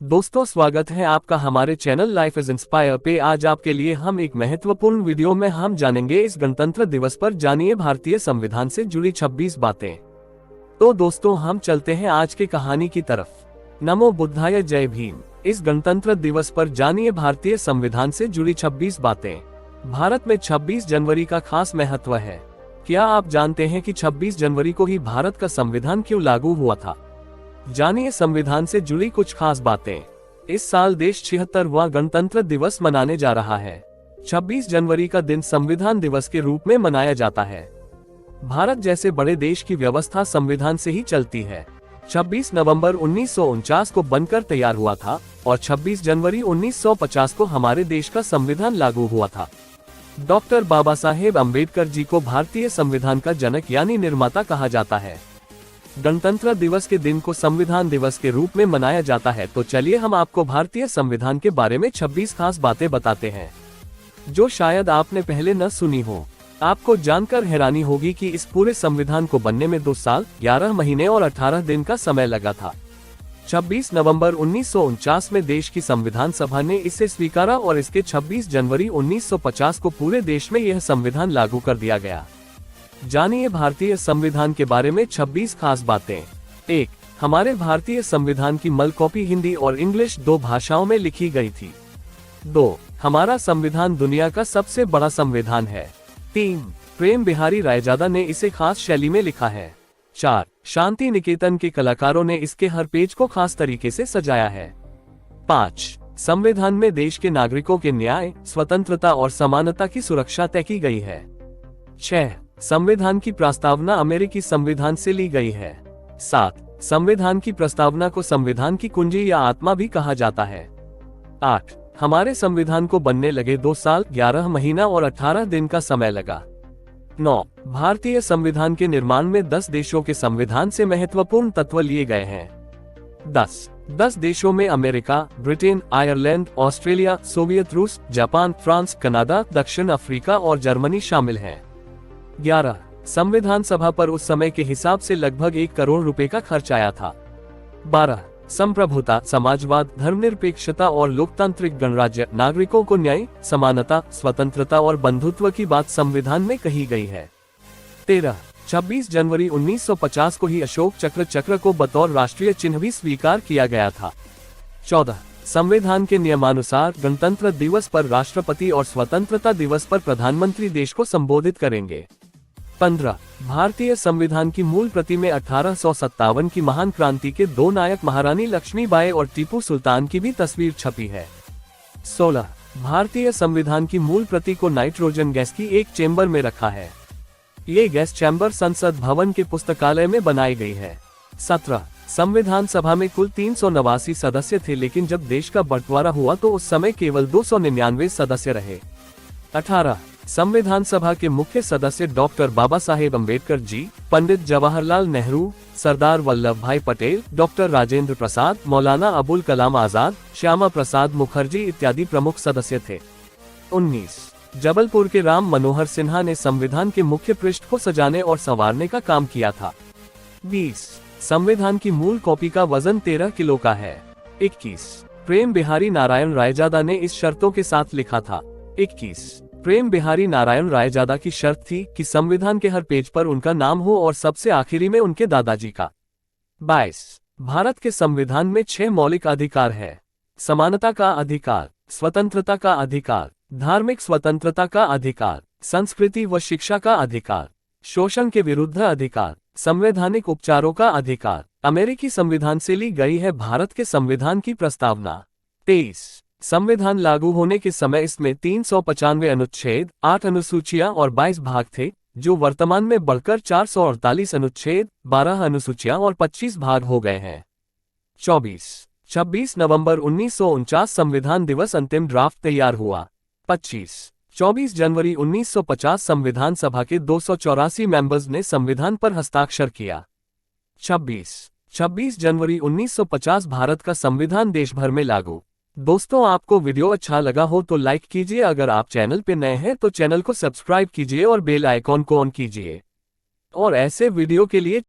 दोस्तों, स्वागत है आपका हमारे चैनल लाइफ इज इंस्पायर पे। आज आपके लिए हम एक महत्वपूर्ण वीडियो में हम जानेंगे इस गणतंत्र दिवस पर जानिए भारतीय संविधान से जुड़ी 26 बातें। तो दोस्तों, हम चलते हैं आज की कहानी की तरफ। नमो बुद्धाय, जय भीम। इस गणतंत्र दिवस पर जानिए भारतीय संविधान से जुड़ी 26 बातें। भारत में 26 जनवरी का खास महत्व है। क्या आप जानते हैं कि 26 जनवरी को ही भारत का संविधान क्यों लागू हुआ था? जानिए संविधान से जुड़ी कुछ खास बातें। इस साल देश 76वां गणतंत्र दिवस मनाने जा रहा है। 26 जनवरी का दिन संविधान दिवस के रूप में मनाया जाता है। भारत जैसे बड़े देश की व्यवस्था संविधान से ही चलती है। 26 नवंबर 1949 को बनकर तैयार हुआ था और 26 जनवरी 1950 को हमारे देश का संविधान लागू हुआ था। डॉक्टर बाबा साहेब अम्बेडकर जी को भारतीय संविधान का जनक यानी निर्माता कहा जाता है। गणतंत्र दिवस के दिन को संविधान दिवस के रूप में मनाया जाता है। तो चलिए हम आपको भारतीय संविधान के बारे में 26 खास बातें बताते हैं जो शायद आपने पहले न सुनी हो। आपको जानकर हैरानी होगी कि इस पूरे संविधान को बनने में 2 साल 11 महीने और 18 दिन का समय लगा था। 26 नवंबर 1949 में देश की संविधान सभा ने इसे स्वीकारा और इसके 26 जनवरी 1950 को पूरे देश में यह संविधान लागू कर दिया गया। जानिए भारतीय संविधान के बारे में 26 खास बातें। 1. हमारे भारतीय संविधान की मूल कॉपी हिंदी और इंग्लिश 2 भाषाओं में लिखी गई थी। 2. हमारा संविधान दुनिया का सबसे बड़ा संविधान है। 3. प्रेम बिहारी रायजादा ने इसे खास शैली में लिखा है। 4. शांति निकेतन के कलाकारों ने इसके हर पेज को खास तरीके से सजाया है। 5. संविधान में देश के नागरिकों के न्याय, स्वतंत्रता और समानता की सुरक्षा तय की गई है। 6. संविधान की प्रस्तावना अमेरिकी संविधान से ली गई है। 7. संविधान की प्रस्तावना को संविधान की कुंजी या आत्मा भी कहा जाता है। 8. हमारे संविधान को बनने लगे 2 साल 11 महीना और 18 दिन का समय लगा। 9. भारतीय संविधान के निर्माण में 10 देशों के संविधान से महत्वपूर्ण तत्व लिए गए हैं। 10 देशों में America, Britain, Ireland, Australia, Soviet रूस, जापान, फ्रांस, कनाडा, दक्षिण अफ्रीका और जर्मनी शामिल हैं। 11. संविधान सभा पर उस समय के हिसाब से लगभग 1 करोड़ रुपए का खर्च आया था। 12. संप्रभुता, समाजवाद, धर्मनिरपेक्षता और लोकतांत्रिक गणराज्य, नागरिकों को न्याय, समानता, स्वतंत्रता और बंधुत्व की बात संविधान में कही गई है। 13. 26 जनवरी 1950 को ही अशोक चक्र को बतौर राष्ट्रीय चिन्ह भी स्वीकार किया गया था। 14. संविधान के नियमानुसार गणतंत्र दिवस पर राष्ट्रपति और स्वतंत्रता दिवस पर प्रधानमंत्री देश को संबोधित करेंगे। 15. भारतीय संविधान की मूल प्रति में 1857 की महान क्रांति के 2 नायक महारानी लक्ष्मीबाई और टीपू सुल्तान की भी तस्वीर छपी है। 16. भारतीय संविधान की मूल प्रति को नाइट्रोजन गैस की एक चेंबर में रखा है। ये गैस चैम्बर संसद भवन के पुस्तकालय में बनाई गई है। 17. संविधान सभा में कुल 389 सदस्य थे, लेकिन जब देश का बंटवारा हुआ तो उस समय केवल 299 सदस्य रहे। 18. संविधान सभा के मुख्य सदस्य डॉक्टर बाबा साहेब अम्बेडकर जी, पंडित जवाहरलाल नेहरू, सरदार वल्लभ भाई पटेल, डॉक्टर राजेंद्र प्रसाद, मौलाना अबुल कलाम आजाद, श्यामा प्रसाद मुखर्जी इत्यादि प्रमुख सदस्य थे। 19. जबलपुर के राम मनोहर सिन्हा ने संविधान के मुख्य पृष्ठ को सजाने और संवारने का काम किया था। 20. संविधान की मूल कॉपी का वजन 13 किलो का है। 21. प्रेम बिहारी नारायण रायजादा ने इस शर्तों के साथ लिखा था। 21. प्रेम बिहारी नारायण रायजादा की शर्त थी कि संविधान के हर पेज पर उनका नाम हो और सबसे आखिरी में उनके दादाजी का। 22. भारत के संविधान में 6 मौलिक अधिकार है। समानता का अधिकार, स्वतंत्रता का अधिकार, धार्मिक स्वतंत्रता का अधिकार, संस्कृति व शिक्षा का अधिकार, शोषण के विरुद्ध अधिकार, संवैधानिक उपचारों का अधिकार। अमेरिकी संविधान से ली गई है भारत के संविधान की प्रस्तावना। 23. संविधान लागू होने के समय इसमें 395 अनुच्छेद, 8 अनुसूचियां और 22 भाग थे, जो वर्तमान में बढ़कर 448 अनुच्छेद, 12 अनुसूचियां और 25 भाग हो गए हैं। 24. 26 नवंबर 1949 संविधान दिवस अंतिम ड्राफ्ट तैयार हुआ। 25. 24 जनवरी 1950 संविधान सभा के 284 मेंबर्स ने संविधान पर हस्ताक्षर किया। 26 जनवरी 1950 भारत का संविधान देश भर में लागू। दोस्तों, आपको वीडियो अच्छा लगा हो तो लाइक कीजिए। अगर आप चैनल पे नए हैं तो चैनल को सब्सक्राइब कीजिए और बेल आइकॉन को ऑन कीजिए। और ऐसे वीडियो के लिए